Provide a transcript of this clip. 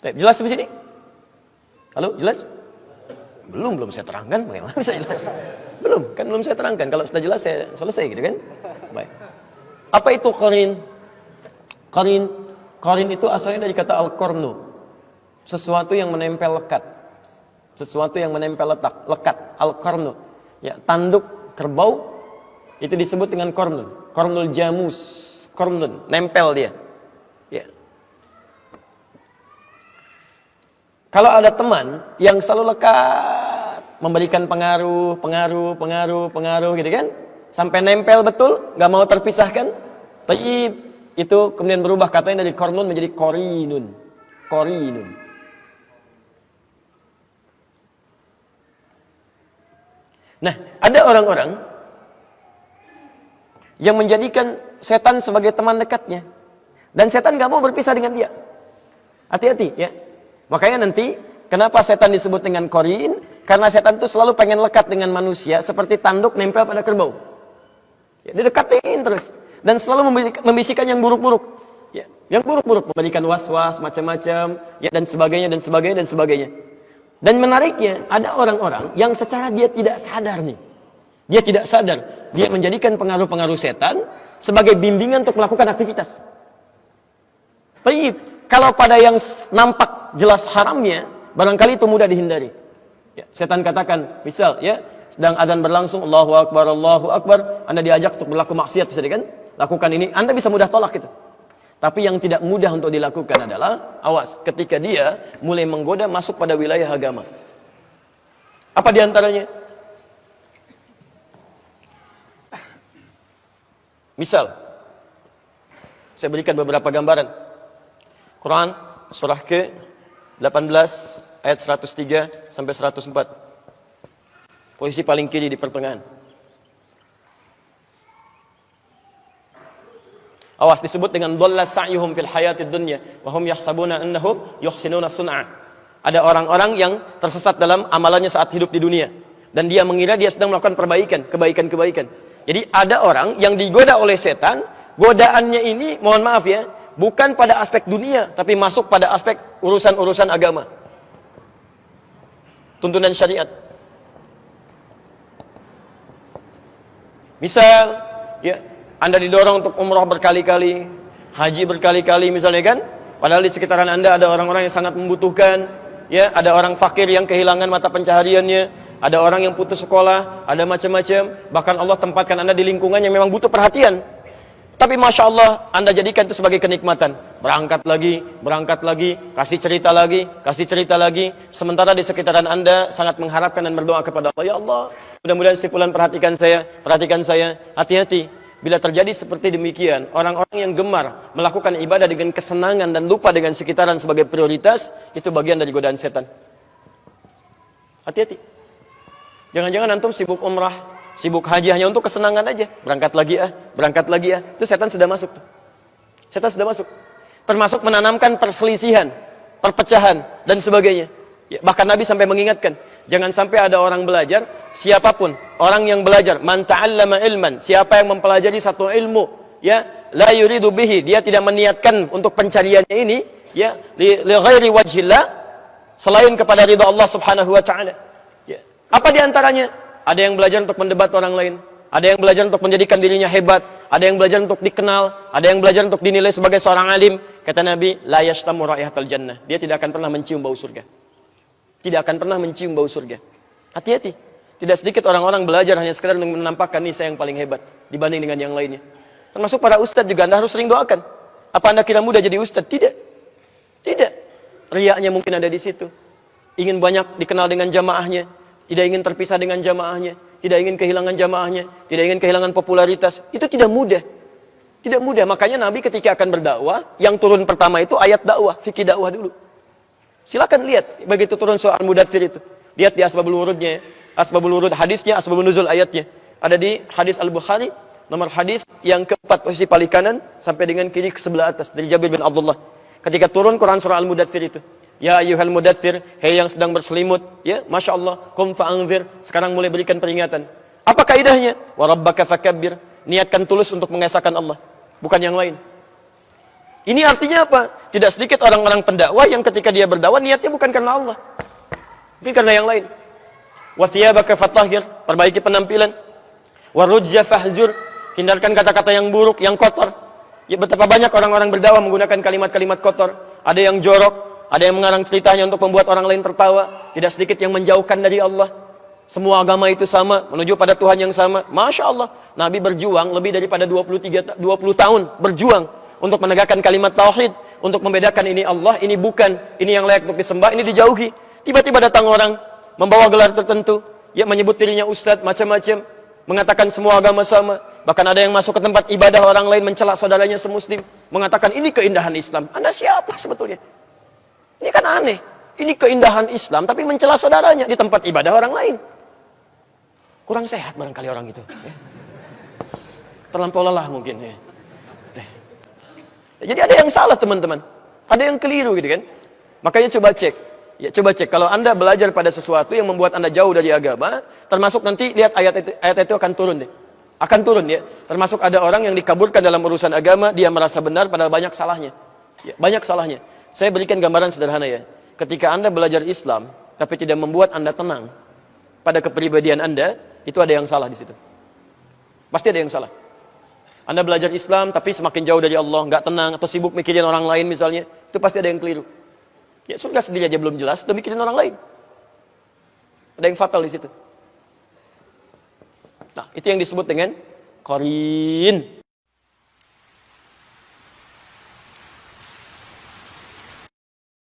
Jelas sampai sini? Halo, jelas? Belum saya terangkan, bagaimana bisa jelas? Belum saya terangkan. Kalau sudah jelas saya selesai gitu kan? Baik. Apa itu qarin? Qarin itu asalnya dari kata al-qarnu. Sesuatu yang menempel lekat. Sesuatu yang menempel lekat. Al-qarnu. Ya, tanduk kerbau itu disebut dengan qarnun. Qarnul jamus. Qarnun, nempel dia. Ya. Kalau ada teman yang selalu lekat, memberikan pengaruh gitu kan, sampai nempel betul, nggak mau terpisahkan, taib, itu kemudian berubah katanya dari qarnun menjadi qarinun. Nah, ada orang-orang yang menjadikan setan sebagai teman dekatnya, dan setan nggak mau berpisah dengan dia. Hati-hati ya. Makanya nanti, kenapa setan disebut dengan qarin? Karena setan itu selalu pengen lekat dengan manusia, seperti tanduk nempel pada kerbau. Ya, dia dekatin terus. Dan selalu membisikkan yang buruk-buruk. Ya, yang buruk-buruk, memberikan was-was, macam-macam, ya, dan sebagainya. Dan menariknya, ada orang-orang yang secara dia tidak sadar nih. Dia tidak sadar. Dia menjadikan pengaruh-pengaruh setan sebagai bimbingan untuk melakukan aktivitas. Baik, kalau pada yang nampak jelas haramnya, barangkali itu mudah dihindari. Ya, setan katakan, misal ya, sedang adzan berlangsung, Allahu Akbar, Anda diajak untuk berlaku maksiat, bisa kan? Lakukan ini, Anda bisa mudah tolak itu. Tapi yang tidak mudah untuk dilakukan adalah, awas, ketika dia mulai menggoda masuk pada wilayah agama. Apa diantaranya? Misal, saya berikan beberapa gambaran. Quran, surah ke-18, ayat 103 sampai 104. Posisi paling kiri di pertengahan. Awas, disebut dengan dhalla sa'yuhum fil hayatid dunya wa hum yahsabuna annahum yuhsinuna sun'a. Ada orang-orang yang tersesat dalam amalannya saat hidup di dunia, dan dia mengira dia sedang melakukan kebaikan. Jadi ada orang yang digoda oleh setan, godaannya ini, mohon maaf ya, bukan pada aspek dunia, tapi masuk pada aspek urusan-urusan agama. Tuntunan syariat. Misal, ya, Anda didorong untuk umrah berkali-kali, haji berkali-kali misalnya kan, padahal di sekitaran Anda ada orang-orang yang sangat membutuhkan, ya, ada orang fakir yang kehilangan mata pencahariannya, ada orang yang putus sekolah, ada macam-macam, bahkan Allah tempatkan Anda di lingkungan yang memang butuh perhatian. Tapi Masya Allah, Anda jadikan itu sebagai kenikmatan. Berangkat lagi, kasih cerita lagi. Sementara di sekitaran Anda sangat mengharapkan dan berdoa kepada Allah. Ya Allah, mudah-mudahan si fulan perhatikan saya. Hati-hati. Bila terjadi seperti demikian, orang-orang yang gemar melakukan ibadah dengan kesenangan dan lupa dengan sekitaran sebagai prioritas, itu bagian dari godaan setan. Hati-hati. Jangan-jangan antum sibuk umrah, sibuk haji hanya untuk kesenangan aja. Berangkat lagi ya. Itu setan sudah masuk. Termasuk menanamkan perselisihan, perpecahan, dan sebagainya. Ya, bahkan Nabi sampai mengingatkan, jangan sampai ada orang belajar, siapapun, orang yang belajar, man ta'allama ilman, siapa yang mempelajari satu ilmu, ya, la yuridu bihi, dia tidak meniatkan untuk pencariannya ini, ya, li ghairi wajhillah, selain kepada ridha Allah Subhanahu wa taala. Ya. Apa diantaranya? Ada yang belajar untuk mendebat orang lain, ada yang belajar untuk menjadikan dirinya hebat, ada yang belajar untuk dikenal, ada yang belajar untuk dinilai sebagai seorang alim. Kata Nabi, la yashtamu raihatal jannah, dia tidak akan pernah mencium bau surga. Hati-hati. Tidak sedikit orang-orang belajar hanya sekedar untuk menampakkan, nih saya yang paling hebat dibanding dengan yang lainnya. Termasuk para ustadz juga, Anda harus sering doakan. Apa Anda kira mudah jadi ustadz? Tidak. Riaknya mungkin ada di situ. Ingin banyak dikenal dengan jamaahnya, tidak ingin terpisah dengan jamaahnya, tidak ingin kehilangan jamaahnya, tidak ingin kehilangan popularitas. Itu tidak mudah. Makanya Nabi ketika akan berdakwah, yang turun pertama itu ayat dakwah, fikih dakwah dulu. Silakan lihat begitu turun surah Al-Mudaththir itu. Lihat di asbabul wurudnya, asbabul wurud hadisnya, asbabun nuzul ayatnya. Ada di hadis Al-Bukhari, nomor hadis yang keempat, posisi paling kanan sampai dengan kiri ke sebelah atas, dari Jabir bin Abdullah. Ketika turun Quran surah Al-Mudaththir itu. Ya ayyuhal mudaththir, hei yang sedang berselimut, ya, Masya Allah, qum fa'anzir, sekarang mulai berikan peringatan. Apa kaidahnya? Wa rabbaka fakabbir, niatkan tulus untuk mengesahkan Allah, bukan yang lain. Ini artinya apa? Tidak sedikit orang-orang pendakwah yang ketika dia berdakwah niatnya bukan karena Allah, mungkin karena yang lain. Wa thiyabaka fatahhir, perbaiki penampilan. Wa rujza fahzur, hindarkan kata-kata yang buruk, yang kotor. Ya, betapa banyak orang-orang berdakwah menggunakan kalimat-kalimat kotor. Ada yang jorok, ada yang mengarang ceritanya untuk membuat orang lain tertawa. Tidak sedikit yang menjauhkan dari Allah. Semua agama itu sama, menuju pada Tuhan yang sama. Masya Allah, Nabi berjuang lebih daripada 20 tahun. Berjuang untuk menegakkan kalimat tauhid, untuk membedakan ini Allah, ini bukan, ini yang layak untuk disembah, ini dijauhi. Tiba-tiba datang orang, membawa gelar tertentu, ya menyebut dirinya ustadz, macam-macam, mengatakan semua agama sama. Bahkan ada yang masuk ke tempat ibadah orang lain mencela saudaranya semuslim, mengatakan ini keindahan Islam. Anda siapa sebetulnya? Ini kan aneh. Ini keindahan Islam tapi mencela saudaranya di tempat ibadah orang lain. Kurang sehat barangkali orang itu. Ya. Terlampau lelah mungkin. Ya. Jadi ada yang salah teman-teman. Ada yang keliru gitu kan. Makanya coba cek. Ya, coba cek. Kalau Anda belajar pada sesuatu yang membuat Anda jauh dari agama, termasuk nanti lihat ayat itu akan turun deh. Akan turun ya. Termasuk ada orang yang dikaburkan dalam urusan agama, dia merasa benar padahal banyak salahnya. Ya, banyak salahnya. Saya berikan gambaran sederhana ya. Ketika Anda belajar Islam, tapi tidak membuat Anda tenang pada kepribadian Anda, itu ada yang salah di situ. Pasti ada yang salah. Anda belajar Islam, tapi semakin jauh dari Allah, nggak tenang, atau sibuk mikirin orang lain misalnya, itu pasti ada yang keliru. Ya surga sendiri aja belum jelas, udah mikirin orang lain. Ada yang fatal di situ. Nah, itu yang disebut dengan qarin.